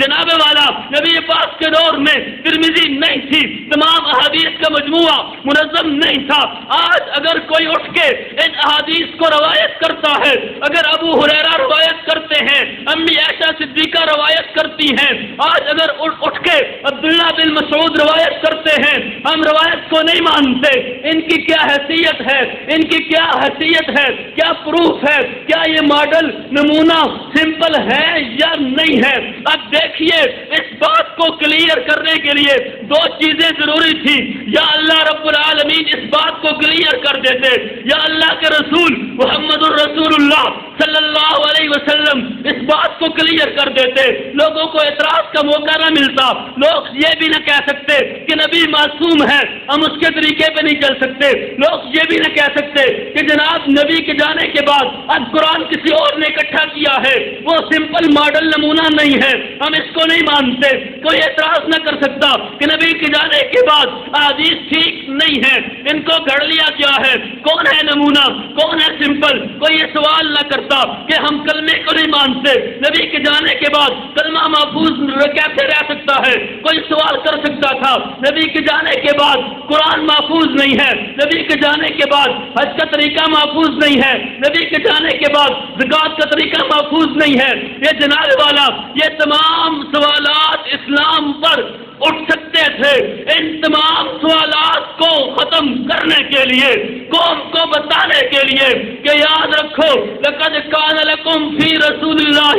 جناب والا نبی پاک کے دور میں ترمذی نہیں تھی، تمام احادیث کا مجموعہ منظم نہیں تھا۔ آج اگر کوئی اٹھ کے ان احادیث کو روایت کرتا ہے، اگر ابو ہریرہ روایت کرتے ہیں، امی عائشہ صدیقہ روایت کرتی ہیں، آج اگر اٹھ کے عبداللہ بن مسعود روایت کرتے ہیں، ہم روایت کو نہیں مانتے۔ ان کی کیا حیثیت ہے، ان کی کیا حیثیت ہے، کیا پروف ہے، کیا یہ ماڈل نمونہ سمپل ہے یا نہیں ہے؟ اب دیکھیے، اس بات کو کلیئر کرنے کے لیے دو چیزیں ضروری تھی۔ یا اللہ رب العالمین اس بات کو کلیئر کر دیتے، یا اللہ کے رسول محمد الرسول اللہ صلی اللہ علیہ وسلم اس بات کو کلیئر کر دیتے، لوگوں کو اعتراض کا موقع نہ ملتا۔ لوگ یہ بھی نہ کہہ سکتے کہ نبی معصوم ہے، ہم اس کے طریقے پہ نہیں چل سکتے۔ لوگ یہ بھی نہ کہہ سکتے کہ جناب نبی کے جانے کے بعد اب قرآن کسی اور نے اکٹھا کیا ہے، وہ سمپل ماڈل نمونہ نہیں ہے، ہم اس کو نہیں مانتے۔ کوئی اعتراض نہ کر سکتا کہ نبی کے جانے کے بعد حدیث ٹھیک نہیں ہے، ان کو گھڑ لیا گیا ہے، کون ہے نمونہ، کون ہے سمپل؟ کوئی یہ سوال نہ کرتا کہ ہم کلمے کو نہیں مانتے، نبی کے جانے کے بعد کلمہ محفوظ کیسے رہ سکتا ہے؟ کوئی سوال کر سکتا تھا۔ نبی کے جانے کے بعد قرآن محفوظ نہیں ہے، نبی کے جانے کے بعد حج کا طریقہ محفوظ نہیں ہے، نبی کے جانے کے بعد زکات کا طریقہ محفوظ نہیں ہے۔ یہ جناب والا، یہ تمام سوالات اسلام پر اٹھ سکتے تھے۔ ان تمام سوالات کو ختم کرنے کے لیے، قوم کو بتانے کے لیے کہ یاد رکھو لقد کان لکم فی رسول اللہ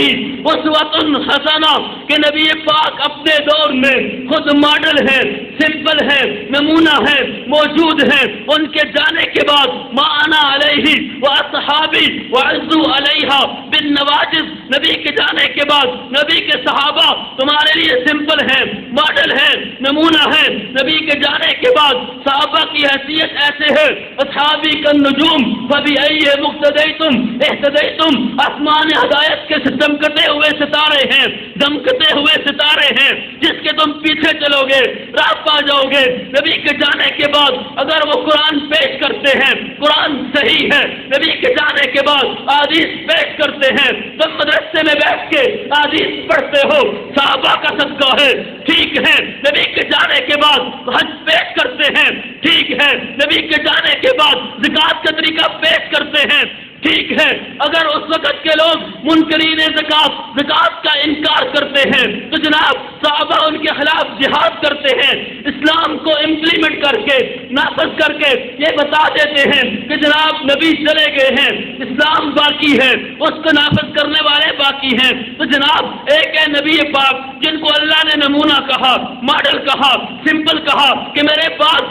اسوۃ حسنہ، کہ نبی پاک اپنے دور میں خود ماڈل ہے، سمپل ہے، نمونہ ہے، موجود ہے۔ ان کے جانے کے بعد ما انا علیہ واصحابی وعزوا علیہا بالنواجذ، نبی کے جانے کے بعد نبی کے صحابہ تمہارے لیے سمپل ہے، ماڈل ہے، نمونہ ہے۔ نبی کے جانے کے بعد صحابہ کی حیثیت ایسے ہے، اصحابی کالنجوم فبأی مقتدیتم اہتدیتم، آسمان ہدایت کے دمکتے ہوئے ستارے ہیں، دمکتے ہوئے ستارے ہیں، جس کے تم پیچھے چلو گے راہ پا جاؤ گے۔ نبی کے جانے کے بعد اگر وہ قرآن پیش کرتے ہیں، قرآن صحیح ہے، نبی کے جانے کے بعد حدیث پیش کرتے ہیں، تم مدرسے میں بیٹھ کے حدیث پڑھتے ہو، صحابہ کا صدقہ ہے، ٹھیک ہے۔ نبی کے جانے کے بعد حج پیش کرتے ہیں، ٹھیک ہے۔ نبی کے جانے کے بعد زکات کا طریقہ پیش کرتے ہیں، ٹھیک ہے۔ اگر اس وقت کے لوگ منکرین زکات کا انکار کرتے ہیں تو جناب صحابہ ان کے خلاف جہاد کرتے ہیں، اسلام کو امپلیمنٹ کر کے، نافذ کر کے یہ بتا دیتے ہیں کہ جناب نبی چلے گئے ہیں، اسلام باقی ہے، اس کو نافذ کرنے والے باقی ہیں۔ تو جناب ایک ہے نبی پاک جن کو اللہ نے نمونہ کہا، ماڈل کہا، سمپل کہا کہ میرے پاس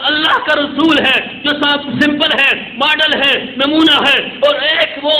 اللہ کا رسول ہے جو سمپل ہے، ماڈل ہے، نمونہ ہے، اور ایک وہ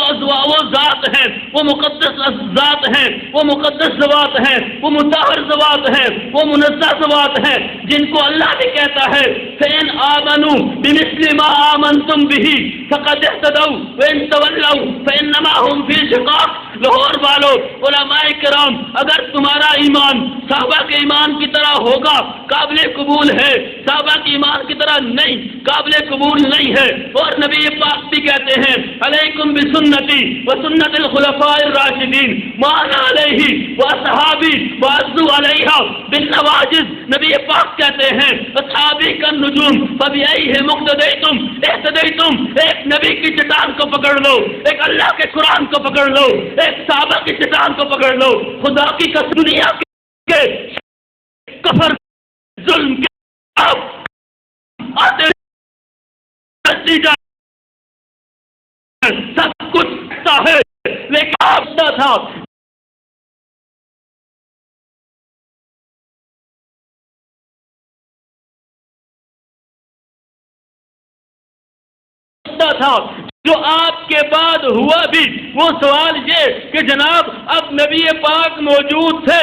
ذات ہے، وہ مقدس ذات ہے، وہ مقدس ذوات ہے، وہ مطہر ذوات ہے، وہ منزہ ذوات ہے، جن کو اللہ نے کہتا ہے فَإِنْ آمَنُوا بِمِثْلِ مَا آمَنْتُمْ بِهِ فَقَدْ اهْتَدَوْا وَإِنْ تَوَلَّوْا فَإِنَّمَا هُمْ فِي شِقَاقٍ۔ لاہور والوں، علماء کرام، اگر تمہارا ایمان صحابہ کے ایمان کی طرح ہوگا قابل قبول ہے، صحابہ کے ایمان کی طرح نہیں، قابل قبول نہیں ہے۔ اور نبی پاک بھی کہتے ہیں علیکم بسنتی وسنت الخلفاء الراشدین ما انا علیہ واصحابی وعضوا علیہا بالنواجذ۔ نبی پاک کہتے ہیں اصحابی کالنجوم فبأیہ مقتدیتم اہتدیتم، ایک نبی کی چٹان کو پکڑ لو، ایک اللہ کے قرآن کو پکڑ لو، ایک صحابہ کی چٹان کو پکڑ لو، خدا کی قسم دنیا کے کفر ظلم کے آتے سب کچھ ہے، لیکن آپ تھا جو آپ کے بعد ہوا بھی وہ سوال یہ کہ جناب اب نبی پاک موجود تھے،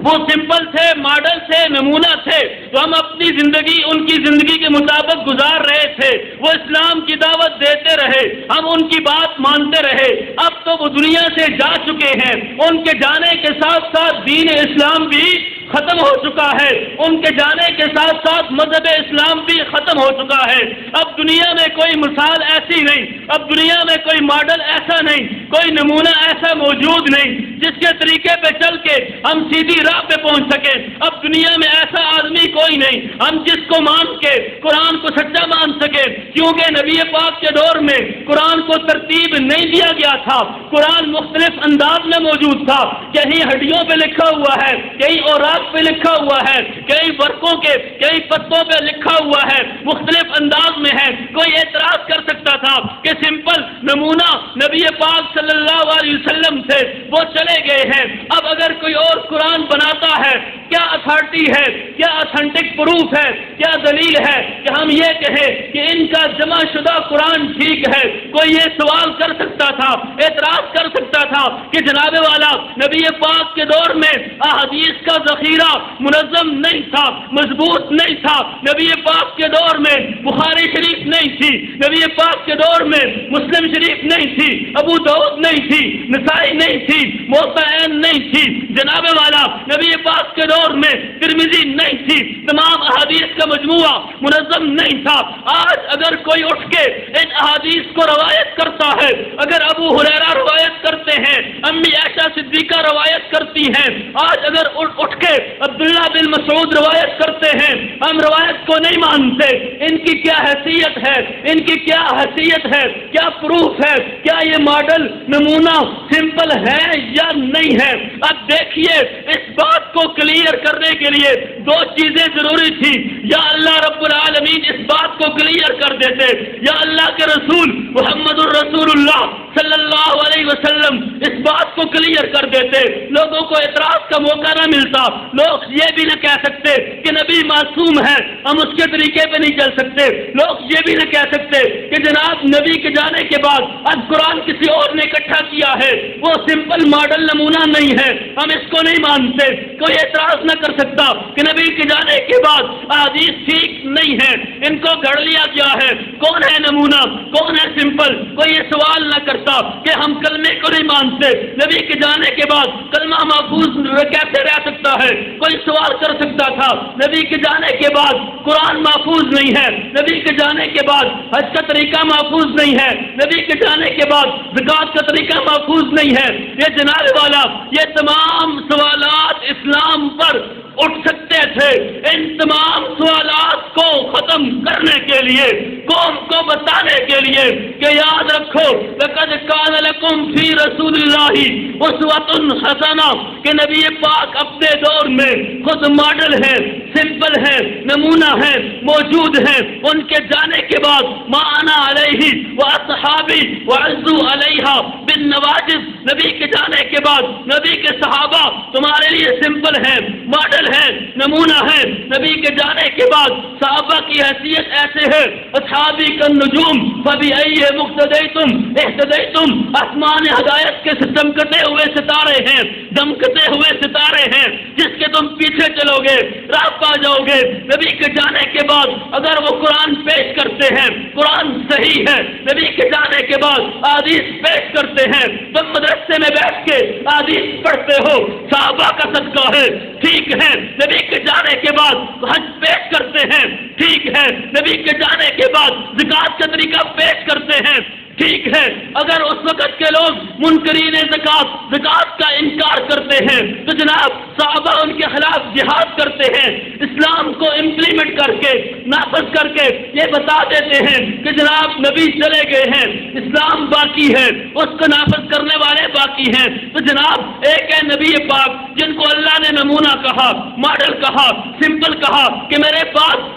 وہ سمپل تھے، ماڈل تھے، نمونہ تھے، تو ہم اپنی زندگی ان کی زندگی کے مطابق گزار رہے تھے، وہ اسلام کی دعوت دیتے رہے، ہم ان کی بات مانتے رہے۔ اب تو وہ دنیا سے جا چکے ہیں، ان کے جانے کے ساتھ ساتھ دین اسلام بھی ختم ہو چکا ہے، ان کے جانے کے ساتھ ساتھ مذہب اسلام بھی ختم ہو چکا ہے۔ اب دنیا میں کوئی مثال ایسی نہیں اب دنیا میں کوئی ماڈل ایسا نہیں، کوئی نمونہ ایسا موجود نہیں جس کے طریقے پہ چل کے ہم سیدھی راہ پہ پہنچ سکیں۔ اب دنیا میں ایسا آدمی کوئی نہیں ہم جس کو مان کے قرآن کو سچا مان سکے، کیونکہ نبی پاک کے دور میں قرآن کو ترتیب نہیں دیا گیا تھا، قرآن مختلف انداز میں موجود تھا، کہیں ہڈیوں پہ لکھا ہوا ہے، کہیں اوراق پہ لکھا ہوا ہے، کئی برقوں کے کئی پتوں پہ لکھا ہوا ہے، مختلف انداز میں ہے۔ کوئی اعتراض کر سکتا تھا کہ سمپل نمونہ نبی پاک صلی اللہ علیہ وسلم سے وہ چلے گئے ہیں، اب اگر کوئی اور قرآن بناتا ہے کیا اتھارٹی ہے، کیا اتھینٹک پروف ہے، کیا دلیل ہے کہ ہم یہ کہیں کہ ان کا جمع شدہ قرآن ٹھیک ہے؟ کوئی یہ سوال کر سکتا تھا، اعتراض کر سکتا تھا کہ جناب والا نبی پاک کے دور میں احادیث کا ذخیرہ منظم نہیں تھا، مضبوط نہیں تھا، نبی پاک کے دور میں بخاری شریف نہیں تھی، نبی پاک کے دور میں مسلم شریف نہیں تھی، ابو داؤد نہیں تھی، نسائی نہیں تھی، موطا عین نہیں تھی، جناب والا نبی پاک کے دور میں ترمذی نہیں تھی، تمام احادیث کا مجموعہ منظم نہیں تھا۔ آج اگر کوئی اٹھ کے ان احادیث کو روایت کرتا ہے، اگر ابو ہریرہ روایت کرتے ہیں، امی عائشہ صدیقہ روایت کرتی ہیں، آج اگر اٹھ کے عبداللہ بن مسعود روایت کرتے ہیں، ہم روایت کو نہیں مانتے۔ ان کی کیا حیثیت ہے، ان کی کیا حیثیت ہے، کیا پروف ہے، کیا یہ ماڈل نمونہ سمپل ہے یا نہیں ہے؟ اب دیکھیے اس بات کو کلیئر کرنے کے لیے دو چیزیں ضروری تھی، یا اللہ رب العالمین اس بات کو کلیئر کر دیتے، یا اللہ کے رسول محمد الرسول اللہ صلی اللہ علیہ وسلم اس بات کو کلیئر کر دیتے، لوگوں کو اعتراض کا موقع نہ ملتا، لوگ یہ بھی نہ کہہ سکتے کہ نبی معصوم ہے ہم اس کے طریقے پہ نہیں چل سکتے، لوگ یہ بھی نہ کہہ سکتے کہ جناب نبی کے جانے کے بعد اب قرآن کسی اور نے اکٹھا کیا ہے، وہ سمپل ماڈل نمونہ نہیں ہے، ہم اس کو نہیں مانتے۔ کوئی اعتراض نہ کر سکتا کہ نبی کے جانے کے بعد احادیث ٹھیک نہیں ہے، ان کو گھڑ لیا گیا ہے، کون ہے نمونہ، کون ہے سمپل؟ کوئی یہ سوال نہ کرتا کہ ہم کلمے کو نہیں مانتے، نبی کے جانے کے بعد کلمہ محفوظ کیسے رہ سکتا ہے؟ کوئی سوال کر سکتا تھا نبی کے جانے کے بعد قرآن محفوظ نہیں ہے، نبی کے جانے کے بعد حج کا طریقہ محفوظ نہیں ہے، نبی کے جانے کے بعد زکات کا طریقہ محفوظ نہیں ہے۔ یہ جناب والا یہ تمام سوالات اسلام پر اٹھ سکتے تھے، ان تمام سوالات کو ختم کرنے کے لیے، قوم کو بتانے کے لیے کہ یاد رکھو لقد کان لکم فی رسول اللہ اسوۃ حسنہ، کہ نبی پاک اپنے دور میں خود ماڈل ہے، سمپل ہے، نمونہ ہے، موجود ہے۔ ان کے جانے کے بعد ما انا علیہ واصحابی وعزوا علیہا بالنواجذ، نبی کے جانے کے بعد نبی کے صحابہ تمہارے لیے سمپل ہے، ماڈل ہے، نمونہ ہے۔ نبی کے جانے کے بعد صحابہ کی حیثیت ایسے ہے، اصحابی کالنجوم فبأی مقتدیتم اہتدیتم، آسمان ہدایت کے چمکتے ہوئے ستارے ہیں، دمکتے ہوئے ستارے ہیں، جس کے تم پیچھے چلو گے راہ پا جاؤ گے۔ نبی کے جانے کے بعد اگر وہ قرآن پیش کرتے ہیں، قرآن صحیح ہے، نبی کے جانے کے بعد حدیث پیش کرتے ہیں، تم مدرسے میں بیٹھ کے حدیث پڑھتے ہو، صحابہ کا صدقہ ہے، ٹھیک ہے۔ نبی کے جانے کے بعد حج پیش کرتے ہیں، ٹھیک ہے۔ نبی کے جانے کے بعد زکات کا طریقہ پیش کرتے ہیں، ٹھیک ہے۔ اگر اس وقت کے لوگ منکرین زکات کا انکار کرتے ہیں تو جناب صحابہ ان کے خلاف جہاد کرتے ہیں، اسلام کو امپلیمنٹ کر کے نافذ کر کے یہ بتا دیتے ہیں کہ جناب نبی چلے گئے ہیں، اسلام باقی ہے، اس کو نافذ کرنے والے باقی ہیں۔ تو جناب ایک ہے نبی پاک جن کو اللہ نے نمونہ کہا، ماڈل کہا، سمپل کہا کہ میرے پاس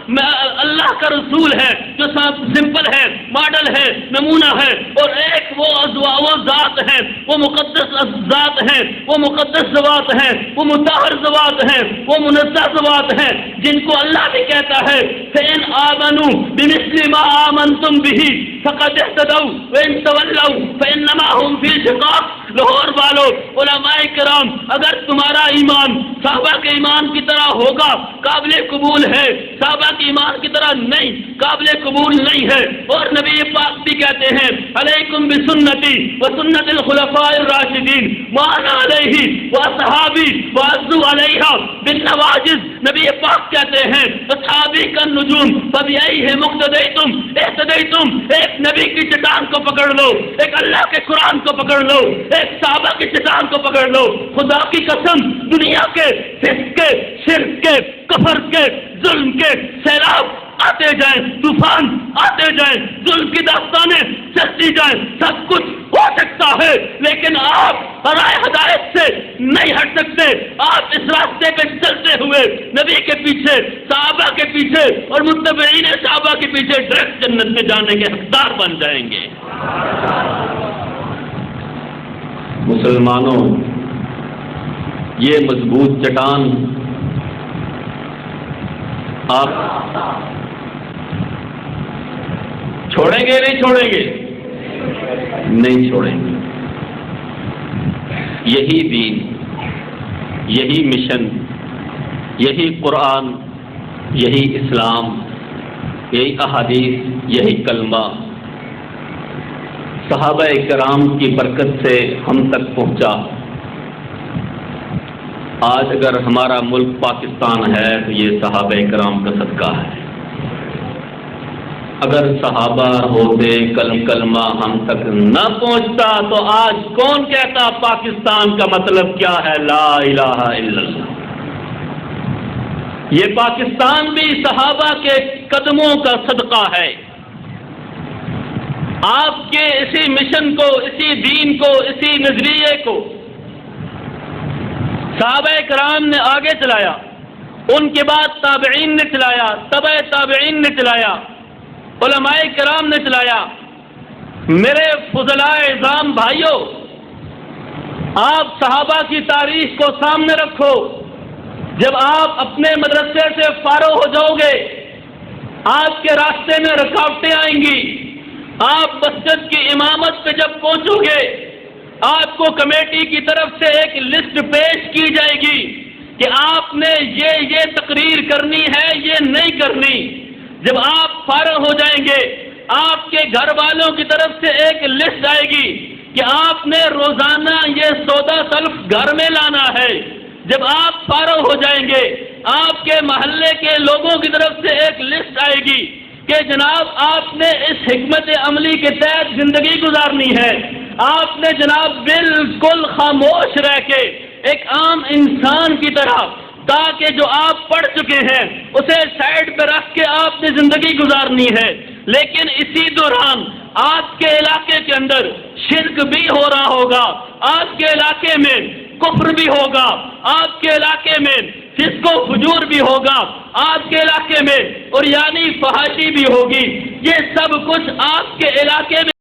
اللہ کا رسول ہے جو سمپل ہے، ماڈل ہے، نمونہ ہے، اور ایک وہ ذات ہے، وہ مقدس ذات ہے، وہ مقدس ذوات ہے، وہ مطہر ذوات ہے، وہ منزہ ذوات ہے، جن کو اللہ بھی کہتا ہے فَإِنْ آمَنُوا بِمِثْلِ مَا آمَنْتُمْ بِهِ فَقَدْ اهْتَدَوْا وَإِنْ تَوَلَّوْا فَإِنَّمَا هُمْ فِي شِقَاقٍ۔ لاہور والوں، علماء کرام، اگر تمہارا ایمان صحابہ کے ایمان کی طرح ہوگا قابل قبول ہے، صحابہ کی ایمان کی طرح نہیں، قابل قبول نہیں ہے۔ اور نبی پاک بھی کہتے ہیں علیکم بسنتی وسنت الخلفاء الراشدین وانا علیہ واصحابی وعضوا علیہا بالنواجذ۔ نبی پاک کہتے ہیں اصحابی کا نجوم فبأیہم اقتدیتم اہتدیتم۔ ایک نبی کی چٹان کو پکڑ لو، ایک اللہ کے قرآن کو پکڑ لو، ایک صحابہ کی چٹان کو پکڑ لو۔ خدا کی قسم دنیا کے فسق کے، شرک کے، کفر کے، ظلم کے سیلاب آتے جائیں، طوفان آتے جائیں، ظلم کی داستانیں چلتی جائیں، سب کچھ ہو سکتا ہے، لیکن آپ رائے ہدایت سے نہیں ہٹ سکتے۔ آپ اس راستے پہ چلتے ہوئے نبی کے پیچھے، صحابہ کے پیچھے اور متبعین صحابہ کے پیچھے ڈائریکٹ جنت میں جانے کے حقدار بن جائیں گے۔ مسلمانوں، یہ مضبوط چٹان آپ چھوڑیں گے نہیں چھوڑیں گے؟ نہیں چھوڑیں گے۔ یہی دین، یہی مشن، یہی قرآن، یہی اسلام، یہی احادیث، یہی کلمہ صحابہ کرام کی برکت سے ہم تک پہنچا۔ آج اگر ہمارا ملک پاکستان ہے تو یہ صحابہ کرام کا صدقہ ہے۔ اگر صحابہ ہوتے کلمہ ہم تک نہ پہنچتا تو آج کون کہتا پاکستان کا مطلب کیا ہے؟ لا الہ الا اللہ۔ یہ پاکستان بھی صحابہ کے قدموں کا صدقہ ہے۔ آپ کے اسی مشن کو، اسی دین کو، اسی نظریے کو صحابہ کرام نے آگے چلایا، ان کے بعد تابعین نے چلایا، تبع تابعین نے چلایا، علماء کرام نے چلایا۔ میرے فضلاء اعظام بھائیوں، آپ صحابہ کی تاریخ کو سامنے رکھو۔ جب آپ اپنے مدرسے سے فارغ ہو جاؤ گے، آپ کے راستے میں رکاوٹیں آئیں گی۔ آپ مسجد کی امامت پہ جب پہنچو گے، آپ کو کمیٹی کی طرف سے ایک لسٹ پیش کی جائے گی کہ آپ نے یہ تقریر کرنی ہے، یہ نہیں کرنی۔ جب آپ فارغ ہو جائیں گے، آپ کے گھر والوں کی طرف سے ایک لسٹ آئے گی کہ آپ نے روزانہ یہ سودا سلف گھر میں لانا ہے۔ جب آپ فارغ ہو جائیں گے، آپ کے محلے کے لوگوں کی طرف سے ایک لسٹ آئے گی کہ جناب آپ نے اس حکمت عملی کے تحت زندگی گزارنی ہے۔ آپ نے جناب بالکل خاموش رہ کے ایک عام انسان کی طرح، تاکہ جو آپ پڑھ چکے ہیں اسے سائڈ پہ رکھ کے آپ نے زندگی گزارنی ہے۔ لیکن اسی دوران آپ کے علاقے کے اندر شرک بھی ہو رہا ہوگا، آپ کے علاقے میں کفر بھی ہوگا، آپ کے علاقے میں فسق و فجور بھی ہوگا، آپ کے علاقے میں اور یعنی فحاشی بھی ہوگی۔ یہ سب کچھ آپ کے علاقے میں